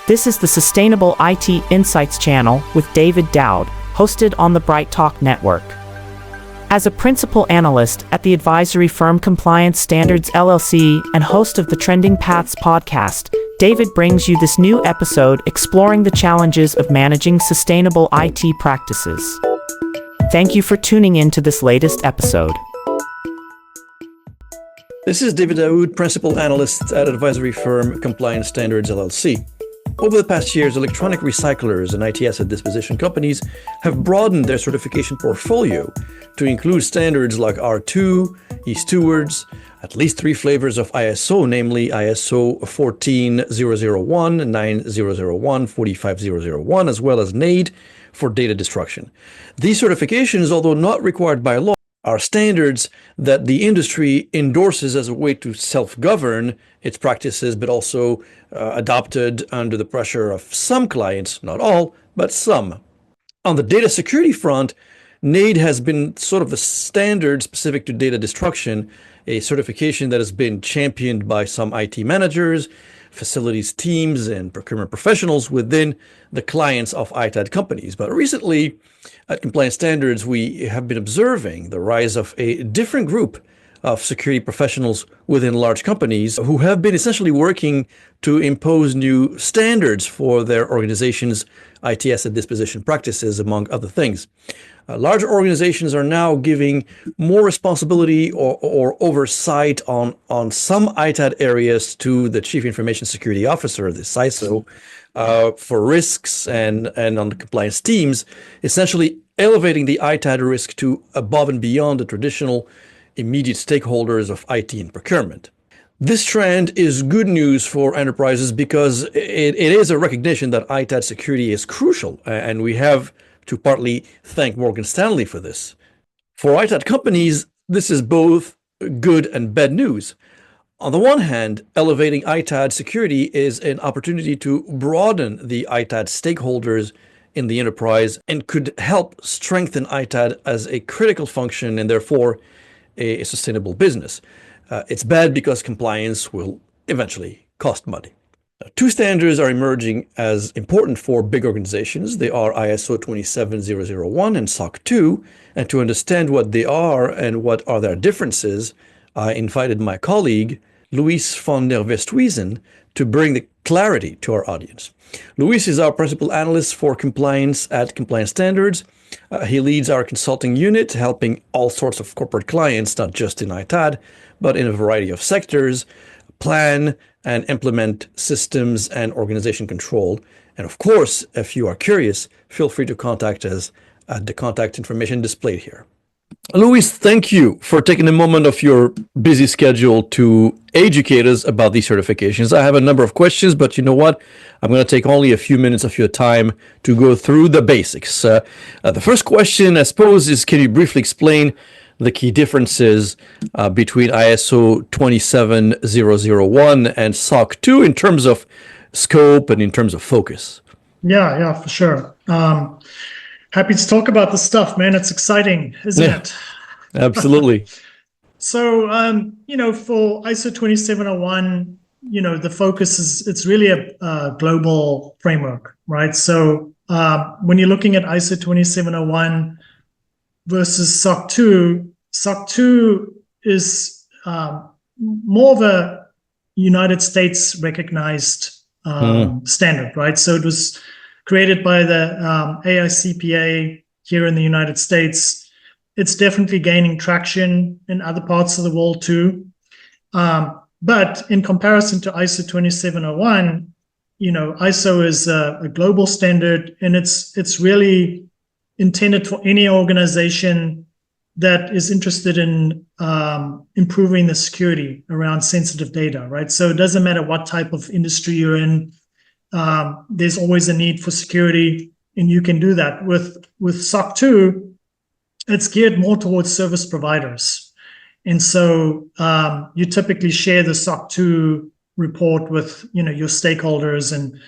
This is the Sustainable IT Insights channel with David Daoud, hosted on the Bright Talk Network. As a principal analyst at the advisory firm Compliance Standards LLC and host of the Trending Paths podcast, David brings you this new episode exploring the challenges of managing sustainable IT practices. Thank you for tuning in to this latest episode. This is David Daoud, principal analyst at advisory firm Compliance Standards LLC. Over the past years, electronic recyclers and IT asset disposition companies have broadened their certification portfolio to include standards like R2, e-stewards, at least 3 flavors of ISO, namely ISO 14001, 9001, 45001, as well as NAID for data destruction. These certifications, although not required by law, are standards that the industry endorses as a way to self-govern its practices, but also adopted under the pressure of some clients, not all, but some. On the data security front, NAID has been sort of the standard specific to data destruction, a certification that has been championed by some IT managers, facilities teams, and procurement professionals within the clients of ITAD companies. But recently, at Compliance Standards, we have been observing the rise of a different group of security professionals within large companies who have been essentially working to impose new standards for their organization's IT asset disposition practices, among other things. Larger organizations are now giving more responsibility or oversight on some ITAD areas to the Chief Information Security Officer, the CISO, for risks and on the compliance teams, essentially elevating the ITAD risk to above and beyond the traditional immediate stakeholders of IT and procurement. This trend is good news for enterprises because it is a recognition that ITAD security is crucial, and we have to partly thank Morgan Stanley for this. For ITAD companies, this is both good and bad news. On the one hand, elevating ITAD security is an opportunity to broaden the ITAD stakeholders in the enterprise and could help strengthen ITAD as a critical function and therefore a sustainable business. It's bad because compliance will eventually cost money. 2 standards are emerging as important for big organizations. They are ISO 27001 and SOC 2. And to understand what they are and what are their differences, I invited my colleague, Luis van der Westhuizen, to bring the clarity to our audience. Luis is our principal analyst for compliance at Compliance Standards. He leads our consulting unit, helping all sorts of corporate clients, not just in ITAD, but in a variety of sectors, plan and implement systems and organization control. And of course, if you are curious, feel free to contact us at the contact information displayed here. Luis, thank you for taking a moment of your busy schedule to educate us about these certifications. I have a number of questions, but you know what? I'm going to take only a few minutes of your time to go through the basics. The first question, I suppose, is can you briefly explain the key differences between ISO 27001 and SOC 2 in terms of scope and in terms of focus? Yeah, for sure. Happy to talk about this stuff, man. It's exciting, isn't it? Absolutely. So, for ISO 27001, the focus is, it's really a global framework, right? So when you're looking at ISO 27001 versus SOC 2, SOC 2 is more of a United States recognized standard, right? So it was created by the AICPA here in the United States. It's definitely gaining traction in other parts of the world too. But in comparison to ISO 27001, ISO is a global standard, and it's really intended for any organization that is interested in improving the security around sensitive data, right? So it doesn't matter what type of industry you're in. There's always a need for security, and you can do that. With SOC 2, it's geared more towards service providers. And so you typically share the SOC 2 report with your stakeholders and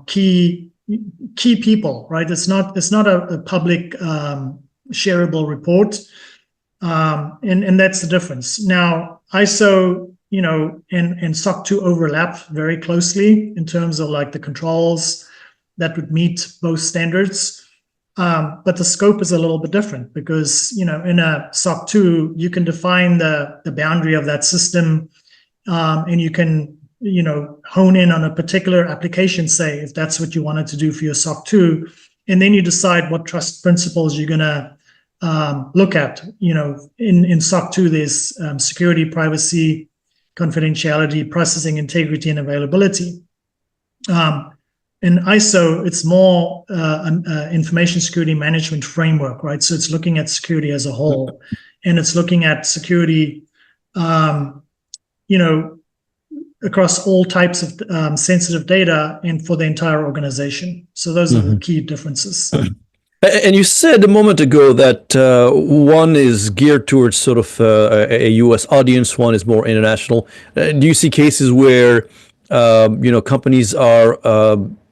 key people, right? It's not a public shareable report, and that's the difference. Now, ISO and SOC 2 overlap very closely in terms of like the controls that would meet both standards. But the scope is a little bit different because, in a SOC 2, you can define the boundary of that system, and you can, hone in on a particular application, say, if that's what you wanted to do for your SOC 2, and then you decide what trust principles you're going to look at. In SOC 2, there's security, privacy, confidentiality, processing integrity, and availability. In ISO, it's more an information security management framework, right? So it's looking at security as a whole, and it's looking at security, across all types of sensitive data and for the entire organization. So those are the key differences. And you said a moment ago that one is geared towards sort of a U.S. audience, one is more international. Do you see cases where companies are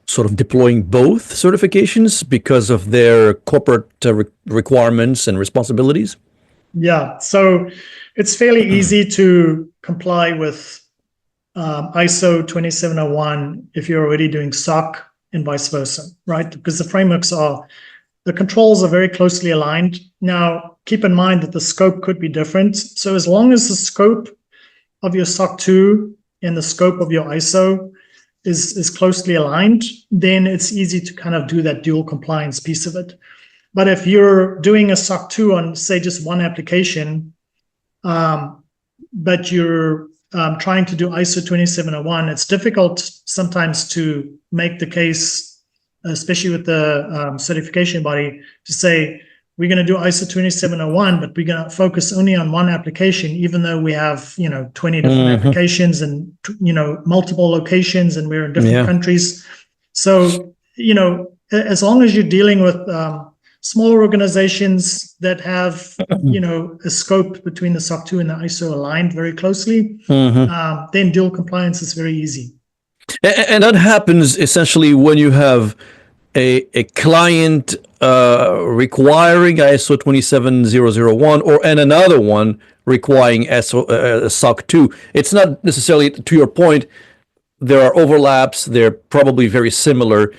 sort of deploying both certifications because of their corporate requirements and responsibilities? Yeah, so it's fairly easy to comply with ISO 27001 if you're already doing SOC and vice versa, right? Because the controls are very closely aligned. Now, keep in mind that the scope could be different. So as long as the scope of your SOC 2 and the scope of your ISO is closely aligned, then it's easy to kind of do that dual compliance piece of it. But if you're doing a SOC 2 on, say, just one application, but you're trying to do ISO 27001, it's difficult sometimes to make the case, especially with the certification body, to say, we're going to do ISO 27001, but we're going to focus only on one application, even though we have, 20 different applications and, multiple locations, and we're in different countries. So, as long as you're dealing with smaller organizations that have, a scope between the SOC 2 and the ISO aligned very closely, then dual compliance is very easy. And that happens essentially when you have a client requiring ISO 27001 and another one requiring SOC 2. It's not necessarily, to your point, there are overlaps, they're probably very similar,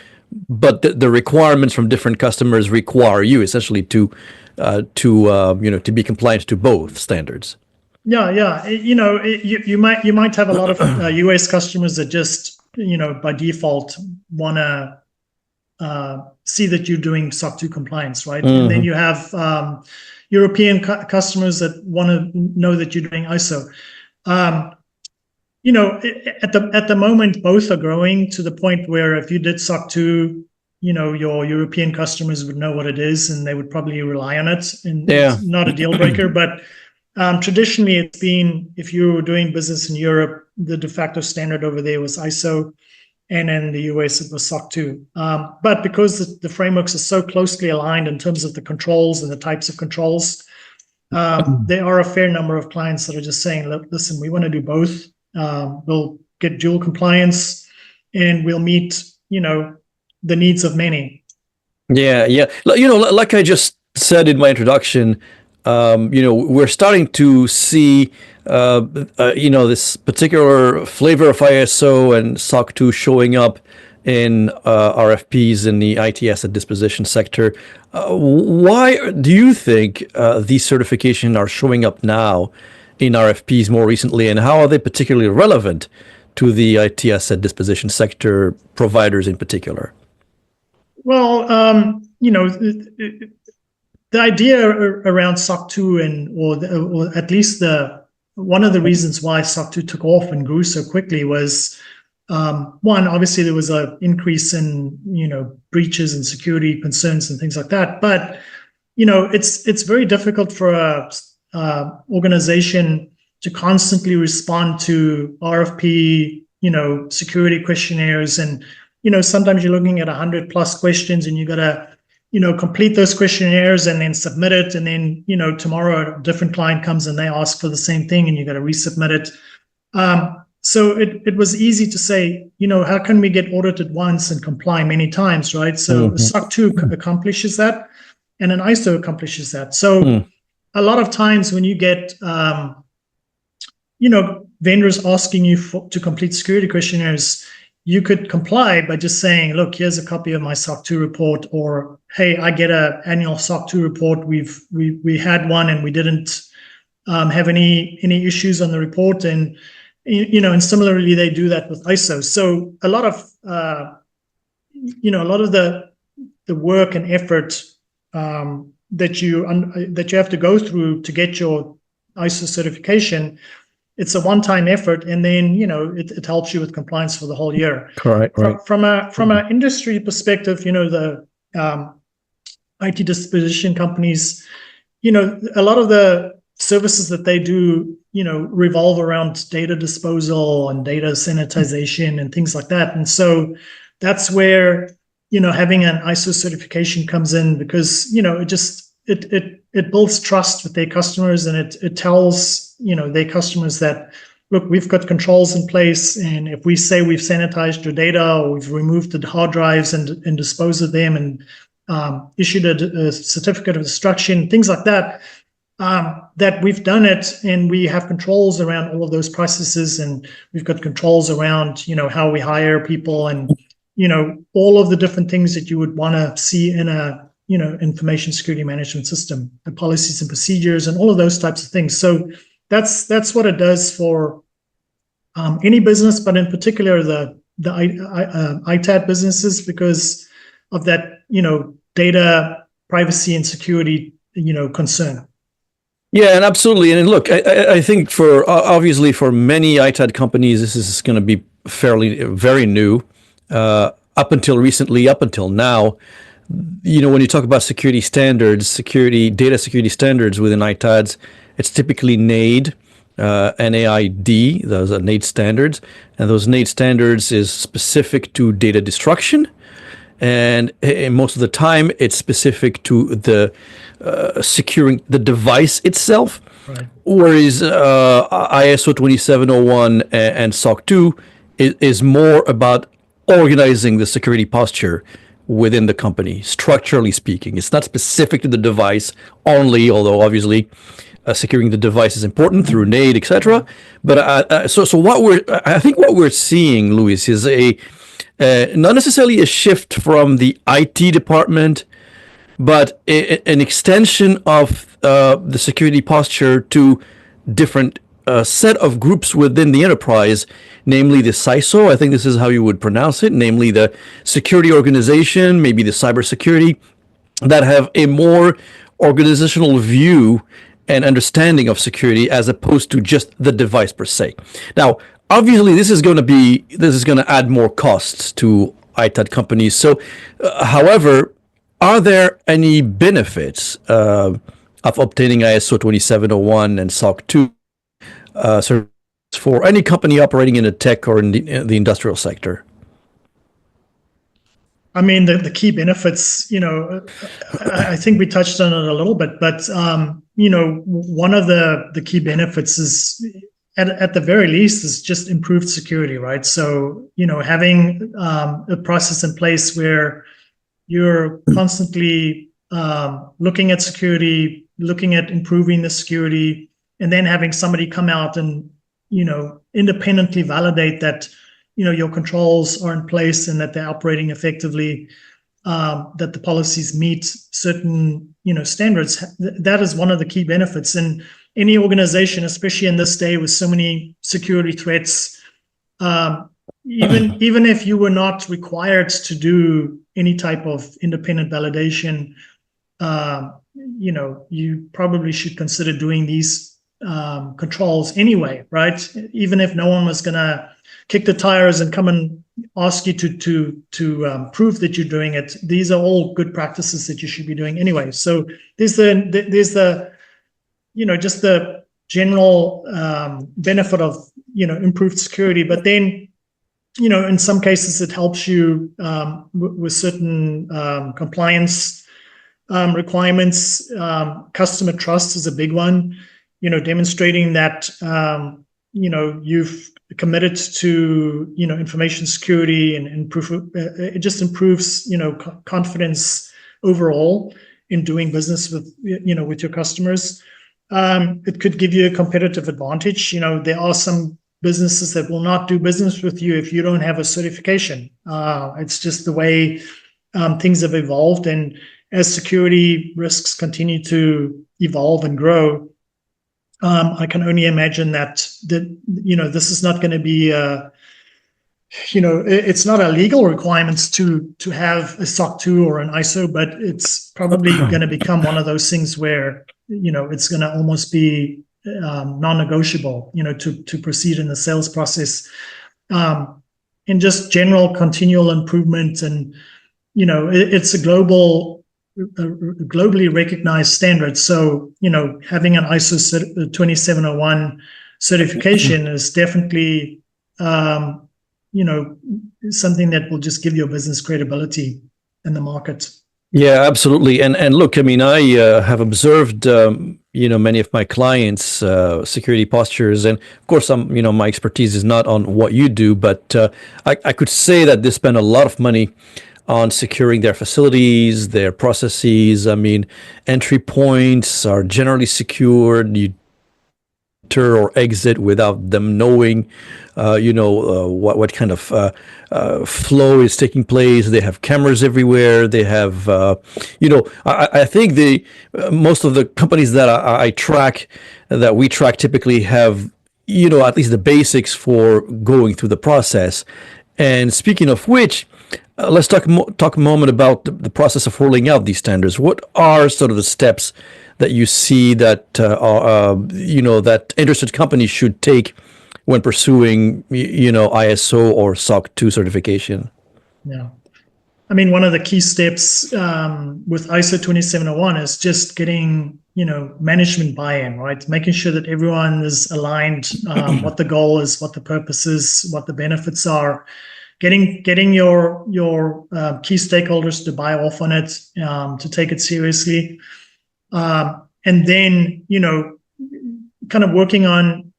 but the requirements from different customers require you essentially to be compliant to both standards. Yeah. You might have a lot of US customers that just, by default want to see that you're doing SOC 2 compliance, right? And then you have European customers that want to know that you're doing ISO. At the moment, both are growing to the point where if you did SOC 2, your European customers would know what it is and they would probably rely on it. And it's not a deal breaker, but traditionally it's been, if you were doing business in Europe, the de facto standard over there was ISO. And in the US, it was SOC 2. But because the frameworks are so closely aligned in terms of the controls and the types of controls, there are a fair number of clients that are just saying, listen, we want to do both. We'll get dual compliance and we'll meet, the needs of many. Yeah. Like I just said in my introduction, we're starting to see this particular flavor of ISO and SOC 2 showing up in RFPs in the IT asset disposition sector. Why do you think these certifications are showing up now in RFPs more recently, and how are they particularly relevant to the IT asset disposition sector providers in particular? Well, the idea around SOC 2 or at least one of the reasons why SOC 2 took off and grew so quickly was, one, obviously there was an increase in, breaches and security concerns and things like that. But, it's very difficult for a organization to constantly respond to RFP, security questionnaires. And, sometimes you're looking at 100+ questions and you got to, complete those questionnaires and then submit it. And then, tomorrow a different client comes and they ask for the same thing and you got to resubmit it. So it was easy to say, how can we get audited once and comply many times, right? So SOC 2 accomplishes that and an ISO accomplishes that. So a lot of times when you get, vendors asking you to complete security questionnaires, you could comply by just saying, look, here's a copy of my SOC 2 report, or, hey, I get an annual SOC 2 report. We had one and we didn't have any issues on the report. And, and similarly, they do that with ISO. So a lot of, the work and effort that you have to go through to get your ISO certification, it's a one-time effort, and then it helps you with compliance for the whole year. Correct. Right. From an industry perspective, the IT disposition companies, a lot of the services that they do, revolve around data disposal and data sanitization and things like that. And so that's where having an ISO certification comes in, because it builds trust with their customers, and it tells their customers that, look, we've got controls in place, and if we say we've sanitized your data, or we've removed the hard drives and disposed of them, and issued a certificate of destruction, things like that, that we've done it, and we have controls around all of those processes, and we've got controls around how we hire people, and all of the different things that you would want to see in a information security management system, the policies and procedures, and all of those types of things. So that's what it does for any business, but in particular the ITAD businesses, because of that data privacy and security concern. Yeah, and absolutely. And look, I think obviously for many ITAD companies, this is going to be very new. Up until recently, up until now, when you talk about security standards, data security standards within ITADs, it's typically NAID, NAID. Those are NAID standards, and those NAID standards is specific to data destruction, and most of the time it's specific to the securing the device itself. Right. Whereas ISO 27001 and SOC 2 is more about organizing the security posture within the company, structurally speaking. It's not specific to the device only, although obviously securing the device is important through NAID, etc. But so I think what we're seeing, Luis, is not necessarily a shift from the IT department, but an extension of the security posture to different set of groups within the enterprise, namely the CISO, I think this is how you would pronounce it, namely the security organization, maybe the cybersecurity, that have a more organizational view and understanding of security as opposed to just the device per se. Now, obviously, this is going to add more costs to ITAD companies. So, however, are there any benefits of obtaining ISO 27001 and SOC 2 for any company operating in a tech or in the industrial sector? I mean, the key benefits, I think we touched on it a little bit, but, one of the key benefits is, at the very least, is just improved security, right? So, having a process in place where you're constantly looking at security, looking at improving the security, and then having somebody come out and, independently validate that, your controls are in place and that they're operating effectively, that the policies meet certain, standards. That is one of the key benefits. And any organization, especially in this day with so many security threats, even if you were not required to do any type of independent validation, you probably should consider doing these controls anyway, right? Even if no one was going to kick the tires and come and ask you to prove that you're doing it, these are all good practices that you should be doing anyway. So there's the just the general benefit of improved security, but then in some cases it helps you with certain compliance requirements. Customer trust is a big one. Demonstrating that you've committed to information security and it just improves confidence overall in doing business with with your customers. It could give you a competitive advantage. There are some businesses that will not do business with you if you don't have a certification. It's just the way things have evolved, and as security risks continue to evolve and grow, I can only imagine that this is not going to be it's not a legal requirement to have a SOC 2 or an ISO, but it's probably going to become one of those things where it's going to almost be non-negotiable, to proceed in the sales process, and just general continual improvement. And it's a globally recognized standard. So having an ISO 2701 certification is definitely something that will just give your business credibility in the market. Yeah, absolutely. And look, I mean, I have observed, many of my clients' security postures, and of course, my expertise is not on what you do, but I could say that they spend a lot of money on securing their facilities, their processes. I mean, entry points are generally secured. You enter or exit without them knowing, what kind of flow is taking place. They have cameras everywhere. They have, I think most of the companies that we track typically have, at least the basics for going through the process. And speaking of which, let's talk a moment about the process of rolling out these standards. What are sort of the steps that you see that that interested companies should take when pursuing ISO or SOC 2 certification? Yeah, I mean, one of the key steps with ISO 2701 is just getting management buy-in, right? Making sure that everyone is aligned, what the goal is, what the purpose is, what the benefits are. Getting your key stakeholders to buy off on it, to take it seriously, and then kind of working on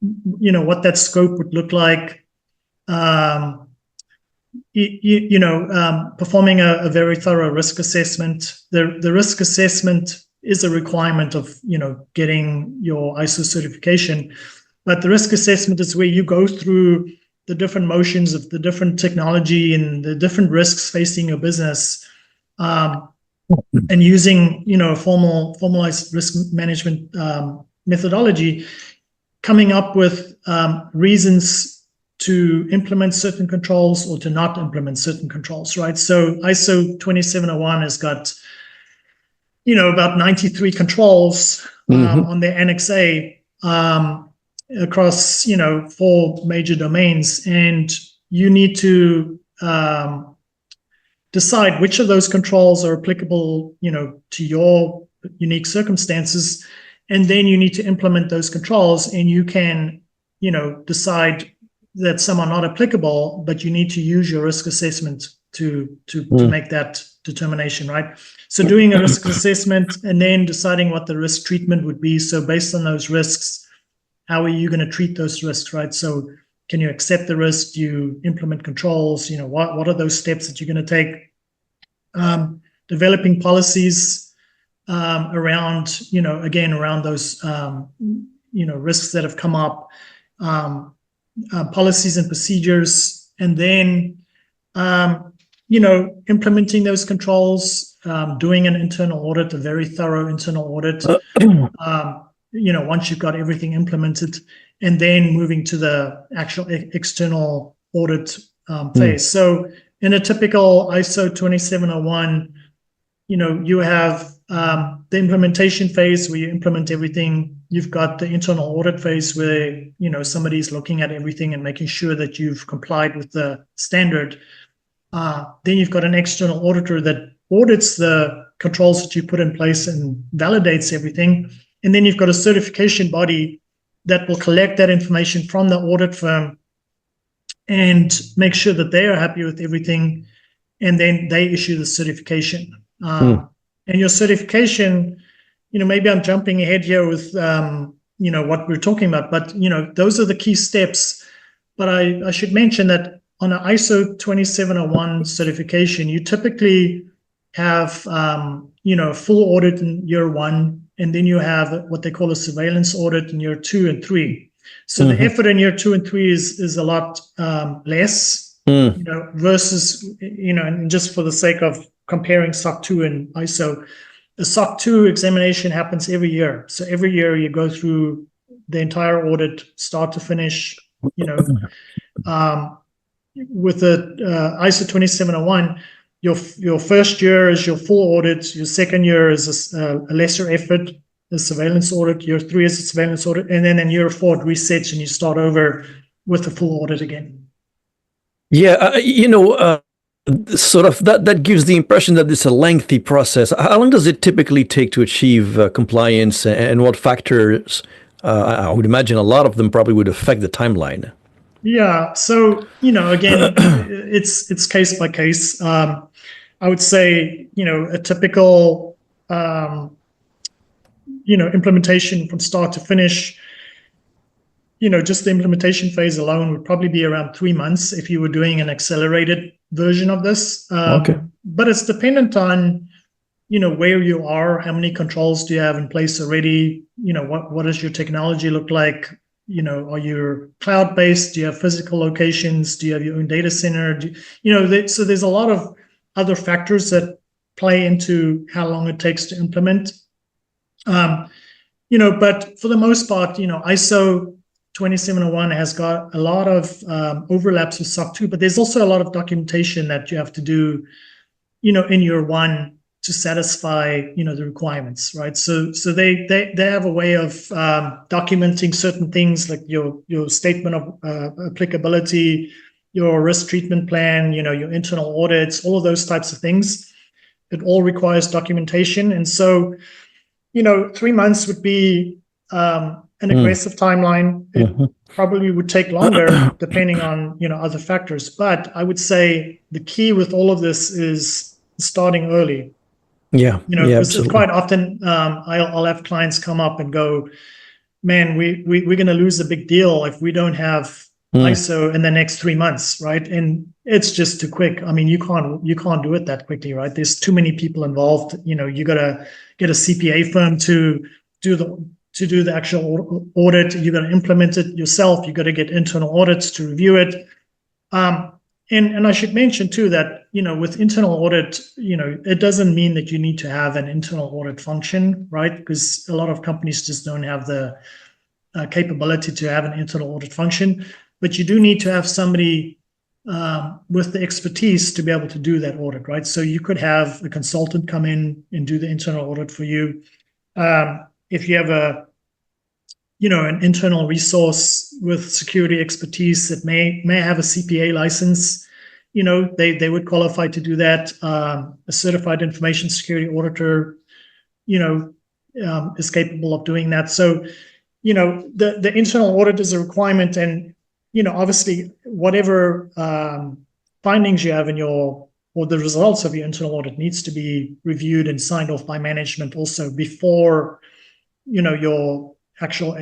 what that scope would look like. Performing a very thorough risk assessment. The risk assessment is a requirement of getting your ISO certification, but the risk assessment is where you go through the different motions of the different technology and the different risks facing your business, and using formalized risk management methodology, coming up with reasons to implement certain controls or to not implement certain controls, right? So ISO 2701 has got about 93 controls on their Annex A, across 4 major domains, and you need to decide which of those controls are applicable to your unique circumstances, and then you need to implement those controls. And you can decide that some are not applicable, but you need to use your risk assessment to make that determination, right? So doing a risk assessment and then deciding what the risk treatment would be. So based on those risks, how are you going to treat those risks, right? So can you accept the risk? Do you implement controls? What are those steps that you're going to take? Developing policies around, around those, risks that have come up, policies and procedures, and then, implementing those controls, doing an internal audit, a very thorough internal audit. Once you've got everything implemented, and then moving to the actual external audit phase. So in a typical ISO 2701, you have the implementation phase where you implement everything. You've got the internal audit phase where, somebody's looking at everything and making sure that you've complied with the standard. Then you've got an external auditor that audits the controls that you put in place and validates everything. And then you've got a certification body that will collect that information from the audit firm and make sure that they are happy with everything. And then they issue the certification. And your certification, maybe I'm jumping ahead here with, what we're talking about, but, those are the key steps. But I should mention that on an ISO 2701 certification, you typically have, full audit in year 1. And then you have what they call a surveillance audit in year 2 and 3. So the effort in year 2 and 3 is a lot less, versus, and just for the sake of comparing SOC 2 and ISO, the SOC 2 examination happens every year. So every year you go through the entire audit, start to finish, with the ISO 27001, your first year is your full audit, your second year is a lesser effort, the surveillance audit, year 3 is a surveillance audit, and then in year 4 it resets and you start over with the full audit again. Yeah, sort of that gives the impression that it's a lengthy process. How long does it typically take to achieve compliance, and what factors? I would imagine a lot of them probably would affect the timeline. Yeah, so again, it's case by case. I would say a typical implementation from start to finish. Just the implementation phase alone would probably be around 3 months if you were doing an accelerated version of this. Okay. But it's dependent on, where you are, how many controls do you have in place already, what does your technology look like? Are you cloud-based? Do you have physical locations? Do you have your own data center? So there's a lot of other factors that play into how long it takes to implement. But for the most part, ISO 27001 has got a lot of overlaps with SOC 2, but there's also a lot of documentation that you have to do, in year 1 to satisfy, the requirements, right? So they have a way of documenting certain things like your statement of applicability, your risk treatment plan, your internal audits, all of those types of things. It all requires documentation, and so 3 months would be an aggressive timeline. It probably would take longer depending on other factors. But I would say the key with all of this is starting early. Yeah, because quite often I'll have clients come up and go, "Man, we're going to lose a big deal if we don't have ISO in the next 3 months, right?" And it's just too quick. I mean, you can't do it that quickly, right? There's too many people involved. You got to get a CPA firm to do the actual audit. You got to implement it yourself. You got to get internal audits to review it. And I should mention too that with internal audit, it doesn't mean that you need to have an internal audit function, right? Because a lot of companies just don't have the capability to have an internal audit function. But you do need to have somebody with the expertise to be able to do that audit, right? So you could have a consultant come in and do the internal audit for you. If you have an internal resource with security expertise that may have a CPA license, they would qualify to do that. A certified information security auditor, is capable of doing that. So, the internal audit is a requirement, and obviously whatever findings you have or the results of your internal audit needs to be reviewed and signed off by management also before your actual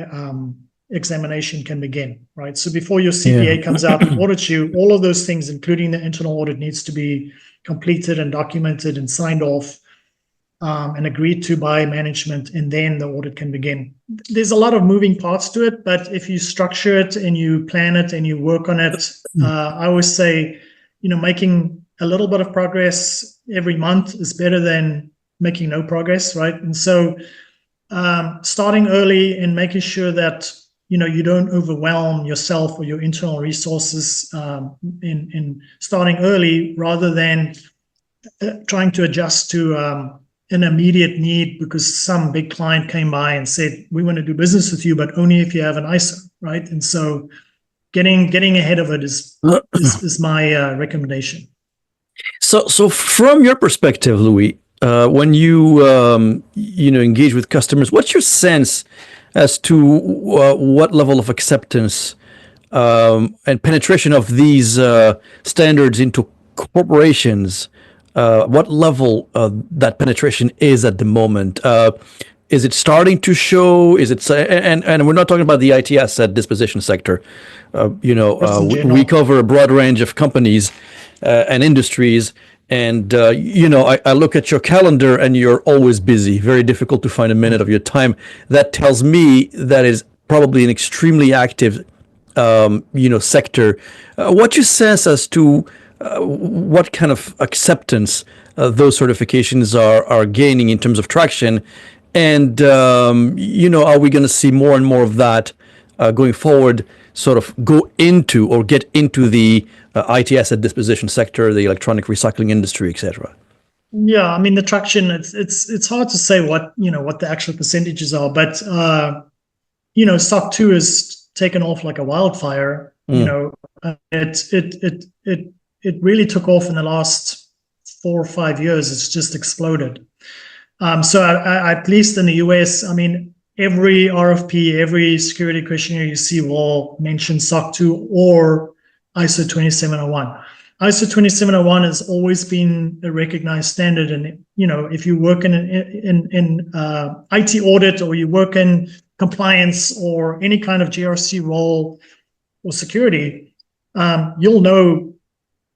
examination can begin, right? So before your CPA comes out and audits you, all of those things, including the internal audit, needs to be completed and documented and signed off and agreed to by management, and then the audit can begin. There's a lot of moving parts to it, but if you structure it and you plan it and you work on it, I always say, making a little bit of progress every month is better than making no progress, right? And so starting early and making sure that you don't overwhelm yourself or your internal resources in starting early, rather than trying to adjust to an immediate need because some big client came by and said, "We want to do business with you, but only if you have an ISO," right? And so getting ahead of it is my recommendation. So from your perspective, Louis, when you engage with customers, what's your sense as to what level of acceptance and penetration of these standards into corporations? What level that penetration is at the moment? Is it starting to show? Is it and we're not talking about the ITS at disposition sector. We cover a broad range of companies and industries. And, I look at your calendar and you're always busy, very difficult to find a minute of your time. That tells me that is probably an extremely active, sector. What you sense as to what kind of acceptance those certifications are gaining in terms of traction, and are we going to see more and more of that going forward? Sort of go into or get into the IT asset disposition sector, the electronic recycling industry, etc. Yeah, I mean the traction. It's hard to say what the actual percentages are, but SOC 2 has taken off like a wildfire. It really took off in the last 4 or 5 years. It's just exploded. So at least in the US, I mean, every RFP, every security questionnaire you see will mention SOC 2 or ISO 27001. ISO 27001 has always been a recognized standard, and if you work in IT audit, or you work in compliance or any kind of GRC role or security, you'll know,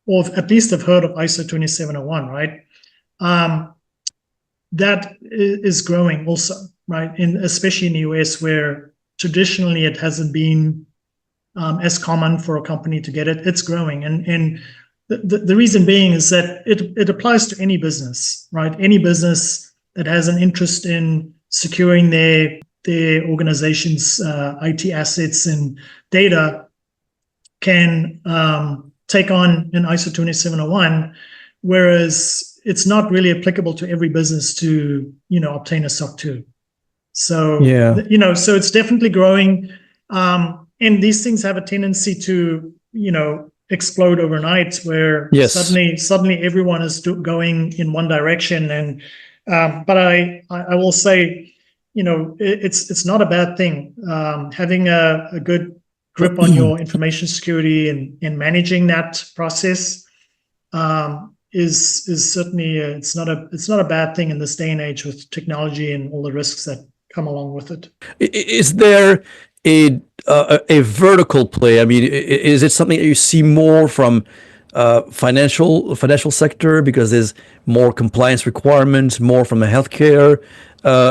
or at least have heard of ISO 27001, right? That is growing also, right? Especially in the US, where traditionally it hasn't been as common for a company to get it. It's growing, and the reason being is that it applies to any business, right? Any business that has an interest in securing their organization's IT assets and data can take on an ISO 27001, whereas it's not really applicable to every business to obtain a SOC 2. So so it's definitely growing, and these things have a tendency to explode overnight, where suddenly everyone is going in one direction. And but I will say, it's not a bad thing. Having a good grip on your information security and managing that process is certainly it's not a bad thing in this day and age with technology and all the risks that come along with it. Is there a vertical play? I mean, is it something that you see more from financial sector because there's more compliance requirements, more from the healthcare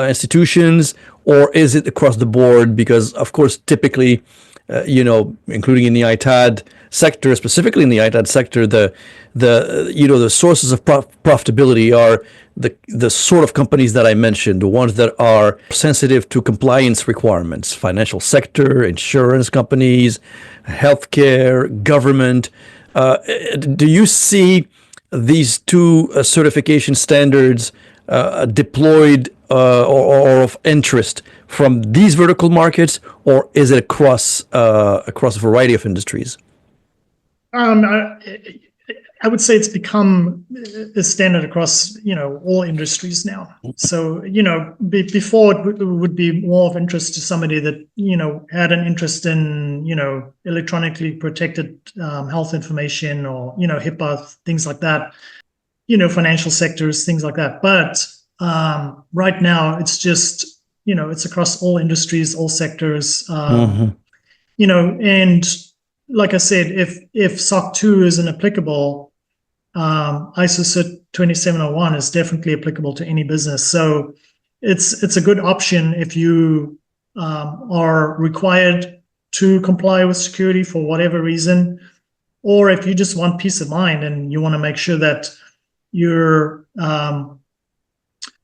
institutions, or is it across the board? Because of course, typically, including in the ITAD sector, specifically in the ITAD sector, the sources of profitability are the sort of companies that I mentioned, the ones that are sensitive to compliance requirements: financial sector, insurance companies, healthcare, government. Do you see these two certification standards deployed or of interest from these vertical markets, or is it across a variety of industries? I would say it's become a standard across all industries now. So before it would be more of interest to somebody that had an interest in electronically protected health information, or HIPAA, things like that, financial sectors, things like that. But right now it's just it's across all industries, all sectors. And like I said, if SOC 2 isn't applicable, ISO 27001 is definitely applicable to any business. So it's a good option if you are required to comply with security for whatever reason, or if you just want peace of mind and you want to make sure that you're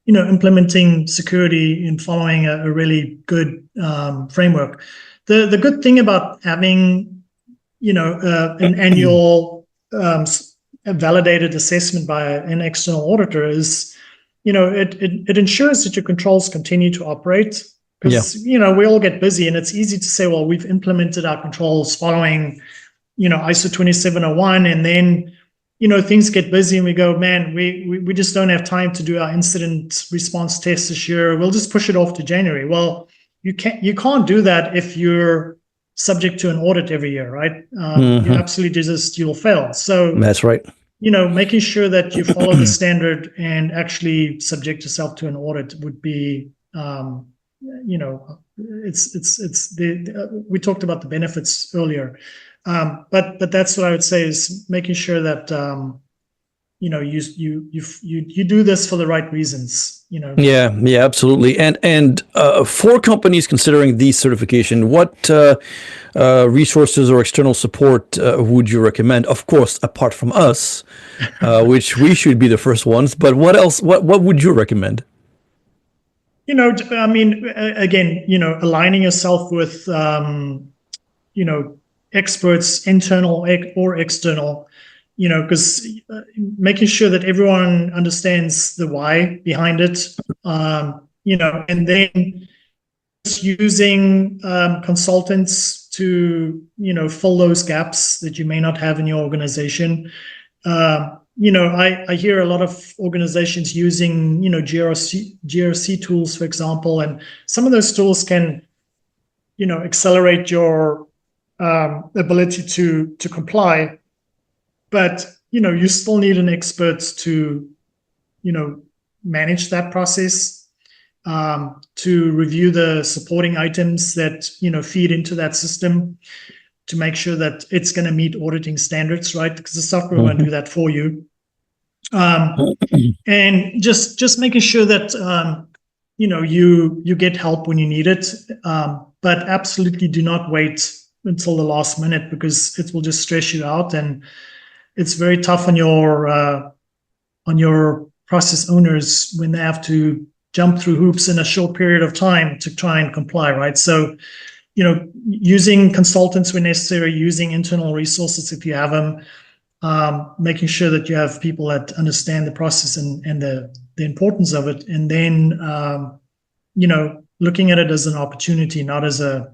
implementing security and following a really good framework. The good thing about having an annual validated assessment by an external auditor is, it ensures that your controls continue to operate. Because we all get busy, and it's easy to say, well, we've implemented our controls following ISO 27001, and then things get busy and we go, man, we just don't have time to do our incident response test this year. We'll just push it off to January. Well, you can't do that if you're subject to an audit every year, right? You absolutely you'll fail. So that's right. Making sure that you follow the standard and actually subject yourself to an audit would be, we talked about the benefits earlier, but that's what I would say is making sure that you do this for the right reasons. Yeah, absolutely. And for companies considering these certification, what resources or external support would you recommend? Of course, apart from us, which we should be the first ones. But what else? What would you recommend? I mean, again, aligning yourself with, experts, internal or external, because making sure that everyone understands the why behind it, and then just using consultants to, fill those gaps that you may not have in your organization. I hear a lot of organizations using, GRC tools, for example, and some of those tools can, accelerate your ability to comply, but you still need an expert to, manage that process, to review the supporting items that feed into that system, to make sure that it's going to meet auditing standards, right? Because the software won't do that for you. And just making sure that you get help when you need it, but absolutely do not wait until the last minute, because it will just stress you out, and it's very tough on your process owners when they have to jump through hoops in a short period of time to try and comply, right? So using consultants when necessary, using internal resources if you have them, making sure that you have people that understand the process and the importance of it, and then looking at it as an opportunity, not as a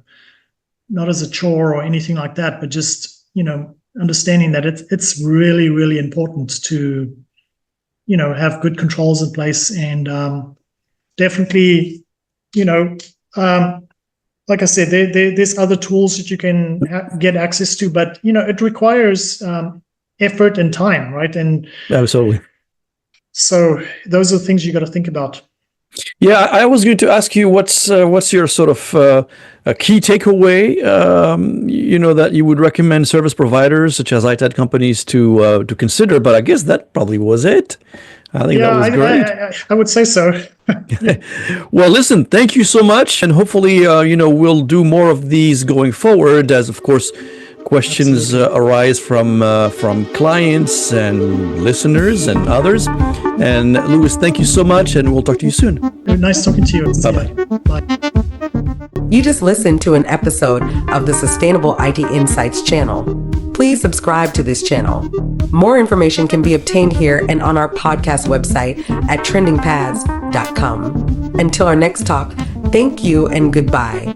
chore or anything like that, but just understanding that it's really, really important to have good controls in place, and definitely like I said, there's other tools that you can get access to, but it requires effort and time, right? And absolutely. So those are things you got to think about. Yeah, I was going to ask you what's your sort of a key takeaway, that you would recommend service providers such as ITAD companies to consider. But I guess that probably was it. I think that was great. I would say so. Well, listen, thank you so much, and hopefully, we'll do more of these going forward, as of course questions arise from clients and listeners and others. And Louis, thank you so much, and we'll talk to you soon. Nice talking to you. Bye-bye. Bye. You just listened to an episode of the Sustainable IT Insights channel. Please subscribe to this channel. More information can be obtained here and on our podcast website at trendingpaths.com. Until our next talk, thank you and goodbye.